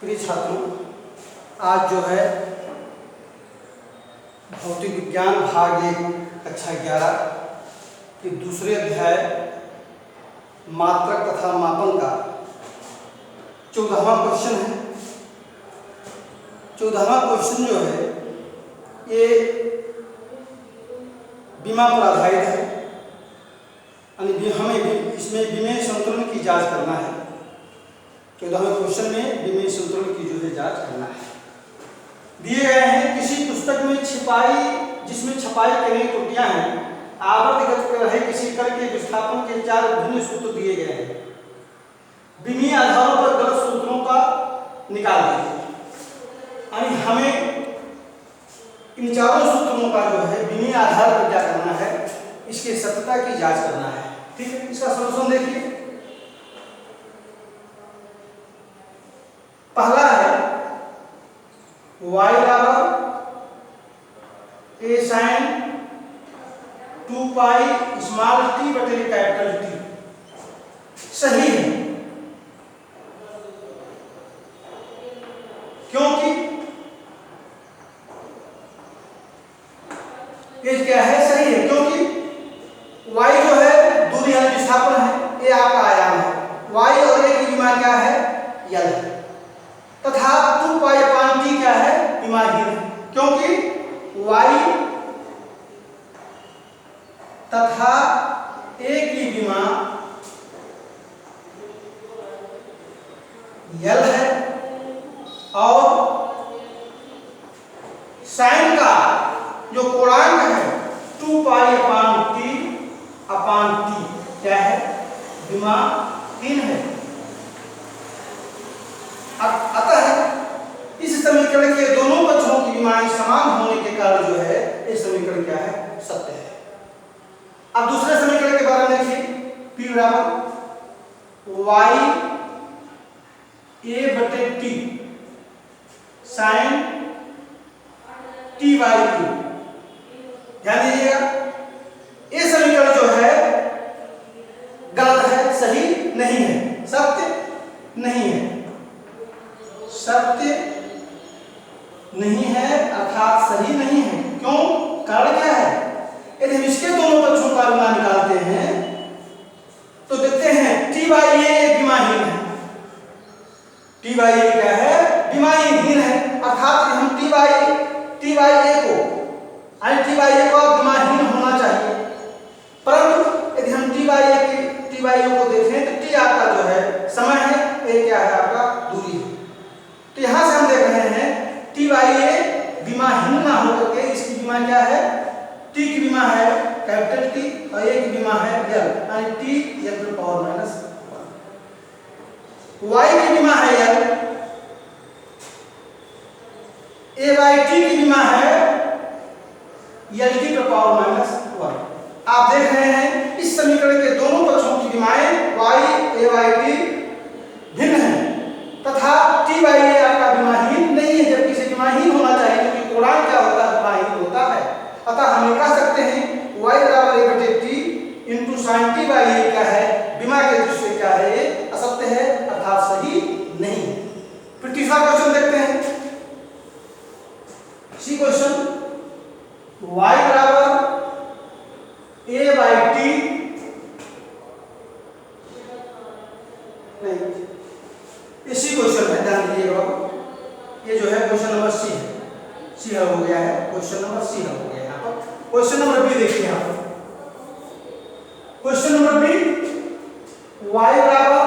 प्रिय छात्रों, आज जो है भौतिक विज्ञान भाग 1 कक्षा 11 के दूसरे अध्याय मात्रक तथा मापन का 14वां क्वेश्चन है। 14वां क्वेश्चन जो है ये विमा पर आधारित है, यानी हमें इसमें विमेय संतुलन की जांच करना है। 14वें क्वेश्चन में विमेय संतुलन की जो है जांच करना है। दिए गए हैं किसी पुस्तक में जिसमें छपाई के लिए त्रुटियां हैं, आवर्त कर रहे किसी कर के विस्थापन के 4 भिन्न सूत्र दिए गए हैं। विमीय आधारों पर गलत सूत्रों का निकाल दीजिए। यानी हमें इन चारों सूत्रों का जो है विमीय आधार पर क्या करना है, इसकी सत्यता की जांच करना है। ठीक है, इसका सॉल्यूशन देखिए। पहला है y बराबर a sin 2 pi small t बटे कैपिटल T सही है, क्योंकि ये क्या है, सही है क्योंकि y जो है दूरी है, विस्थापन है, a आपका आयाम है, y और a की विमा क्या है, L है, तथा 2 पाई अपान t क्या है, विमाहीन है, क्योंकि y तथा a की विमा L है और साइन का जो कोणांक है 2 पाई अपान t क्या है, विमाहीन है। अतः इस समीकरण के दोनों पक्षों की विमाएं समान होने के कारण जो है इस समीकरण क्या है, सत्य है। अब दूसरे समीकरण के बारे में देखिए। P बराबर y a बटे t sine t by q। ध्यान दीजिएगा, ये समीकरण जो है गलत है, सही नहीं है, सत्य नहीं है, सत्य नहीं है अर्थात सही नहीं है। क्यों? कारण क्या है? यदि हम इसके दोनों पक्षों का विमा निकालते हैं तो देखते हैं t बाई a विमाहीन है, t बाई a क्या है, विमाहीन है, अर्थात हम t बाई a को विमाहीन होना चाहिए। परंतु यदि हम t बाई a को देखें तो t आपका जो है समय है, a क्या है आपका दूरी है। तो यहां से हम देख रहे हैं t बाई a विमाहीन ना होकर के इसकी विमा क्या है, t की विमा है कैपिटल T और a की विमा है L, यानी t L to power minus 1। y की विमा है L, a बाई t की विमा है L t to power minus 1। आप देख रहे हैं इस समीकरण के दोनों पक्षों की विमाएं y a बाई t भिन्न है तथा t बाई a आपका विमाहीन नहीं है, जबकि इसे विमाहीन होना चाहिए क्योंकि कोणांक क्या होता है, विमाहीन होता है। अतः हम कह सकते हैं y बराबर a बटे t into sine t by a क्या है, विमा के दृष्टि से क्या है, ये असत्य है अर्थात सही नहीं है। फिर तीसरा क्वेश्चन देखते हैं। सी क्वेश्चन y बराबर a बाई t नहीं, इसी क्वेश्चन है, ध्यान दीजिएगा, ये जो है क्वेश्चन नंबर सी है, सी हल हो गया है, क्वेश्चन नंबर सी हल हो गया है। यहाँ पर क्वेश्चन नंबर बी देखिए। यहाँ पर क्वेश्चन नंबर बी y बराबर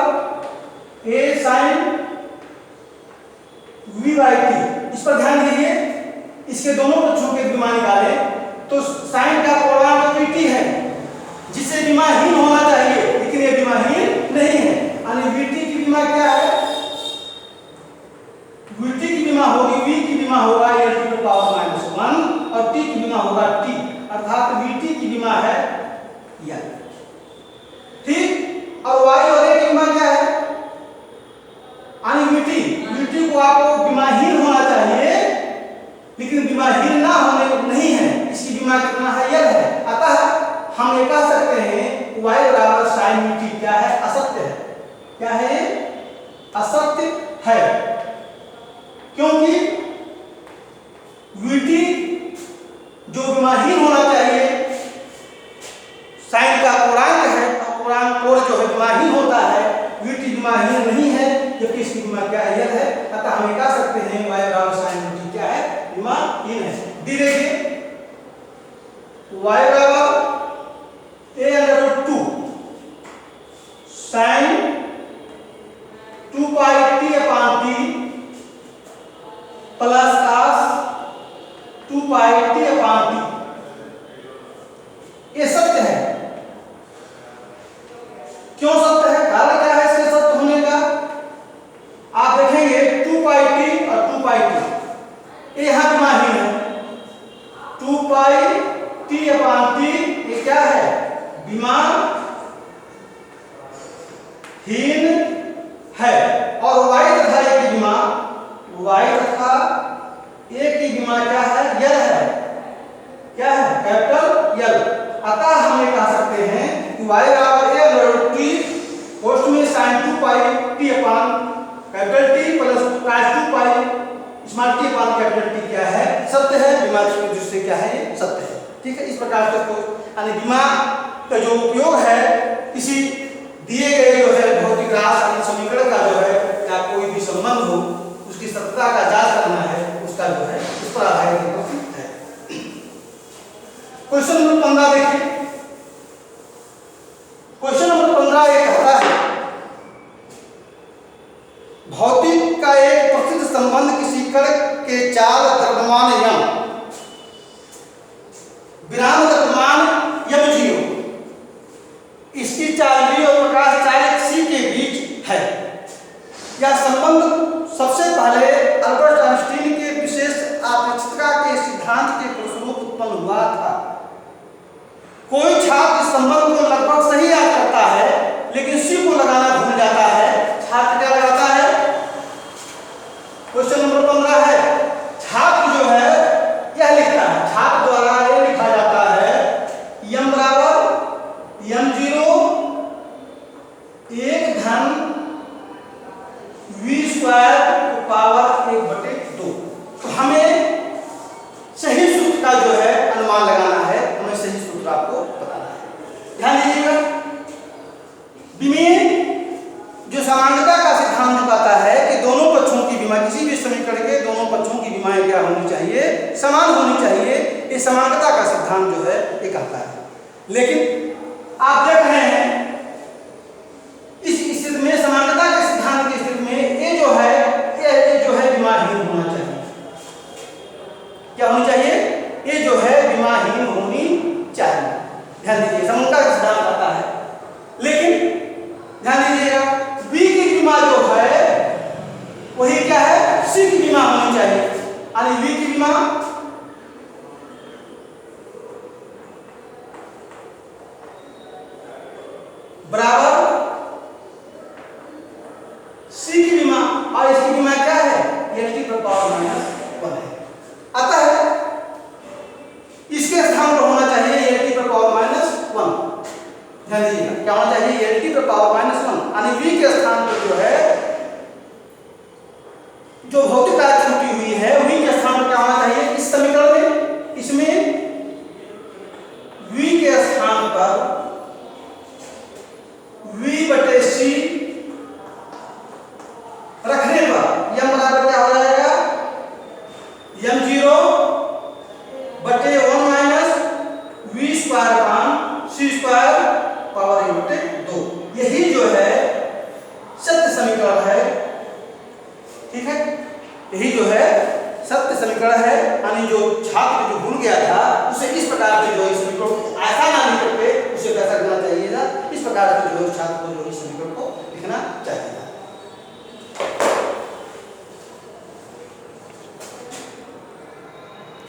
a sine v by t, इस पर ध्यान दीजिए। इसके दोनों पक्षों के विमा निकाले तो साइन का कोणांक vt है जिसे विमाहीन होना चाहिए, लेकिन ये विमाहीन नहीं है, यानी vt की विमा क्या है, vt की विमा होगी, v की विमा होगा L टू पावर माइनस 1 और t की विमा होगा t, अर्थात vt की विमा है L। ठीक, और y और a की विमा क्या है, यानी vt को आपको विमाहीन होना चाहिए, लेकिन विमाहीन ना होने को नहीं है, इसकी विमा कितना है, L है। अतः हम ये कह सकते हैं y बराबर साइन vt क्या है, असत्य है। क्या है, असत्य है। विमाहीन नहीं है जबकि इसकी विमा क्या रियल है, अतः हम कह सकते हैं y बराबर sin t क्या है, विमाहीन है। डी देखिए y बराबर a/2 sin 2 पाई t/t प्लस cos 2 पाई t/t, ये सत्य है। क्यों सत्य है, कारण क्या है इसके सत्य होने का, आप देखेंगे 2 पाई t और 2 पाई t ये यहां विमाहीन है। 2 पाई t/t ये क्या है, विमाहीन है। और y तथा a की विमा, y तथा a की विमा क्या है, यल है, क्या है, कैपिटल यल। अतः हम ये कह सकते हैं कि y बराबर a/t पोस्ट में sin 2 पाई t/कैपिटल T plus cos 2 pi small t अपान कैपिटल T क्या है, सत्य है। विमा की दृष्टि से क्या है, ये सत्य है। ठीक है, इस प्रकार से यानी विमा का जो उपयोग है किसी दिए गए जो है भौतिक राशि समीकरण का जो है या कोई भी संबंध हो उसकी सत्यता का जांच करना है, उसका जो है उस पर आधारित है। क्वेश्चन नंबर 15 देखिए। क्वेश्चन नंबर 15 ये कहता है भौतिक का एक प्रसिद्ध संबंध किसी कण के चाल द्रव्यमान यम विराम द्रव्यमान m0 इसकी चालनी और प्रकाश चालक c के बीच है। यह संबंध सबसे पहले अल्बर्ट आइंस्टीन के विशेष अपेक्षितता के सिद्धांत के फलस्वरूप उत्पन्न हुआ था। कोई छात्र इस संबंध को लगभग सही याद करता है लेकिन सी को लगाना भूल जाता है। छात्र क्या लगाता है, क्वेश्चन नंबर 15 है, छात्र जो है यह लिखता है, छात्र द्वारा यह लिखा जाता है m बराबर m0 1 धन v स्क्वायर पावर 1/2। तो हमें सही सूत्र का जो है अनुमान लगाना है, हमें सही सूत्र आपको बताना है। ध्यान दीजिएगा, विमेय जो समांगता का सिद्धांत बताता है कि दोनों पक्षों की विमा, किसी भी समीकरण के दोनों पक्षों की विमाएं क्या होनी चाहिए, समान होनी चाहिए। ये समांगता का सिद्धांत जो है ये कहता है। लेकिन आप देख रहे हैं इस स्थिति में, समांगता के सिद्धांत की स्थिति में ये जो है विमाहीन होना चाहिए। क्या होनी चाहिए, ये जो है विमाहीन होनी चाहिए। ध्यान दीजिए, समांगता का सिद्धांत आता है। लेकिन ध्यान दीजिएगा, B की विमा जो है वही क्या है, C की विमा होनी चाहिए। यानी B की विमा बराबर C की विमा और इसकी विमा क्या है, (10⁻⁻1 है। अतः इसके स्थान पर होना चाहिए (10⁻⁻1). ध्यान दीजिएगा, क्या होना चाहिए, (10⁻⁻1). यानी V के स्थान पर जो है जो भौतिक राशि छूटी हुई है V के स्थान पर क्या होना चाहिए, इस समीकरण में, इसमें V के स्थान पर V/C रखने पर m बराबर क्या हो जाएगा, m0/1 minus v square upon c square power 1/2। यही जो है सत्य समीकरण है। ठीक है, यही जो है सत्य समीकरण है। यानी जो छात्र जो भूल गया था उसे इस प्रकार से जो इस समीकरण को ऐसा ना लिख करके उसे कैसा करना चाहिए था, इस प्रकार से जो छात्र को जो इस समीकरण को लिखना चाहिए।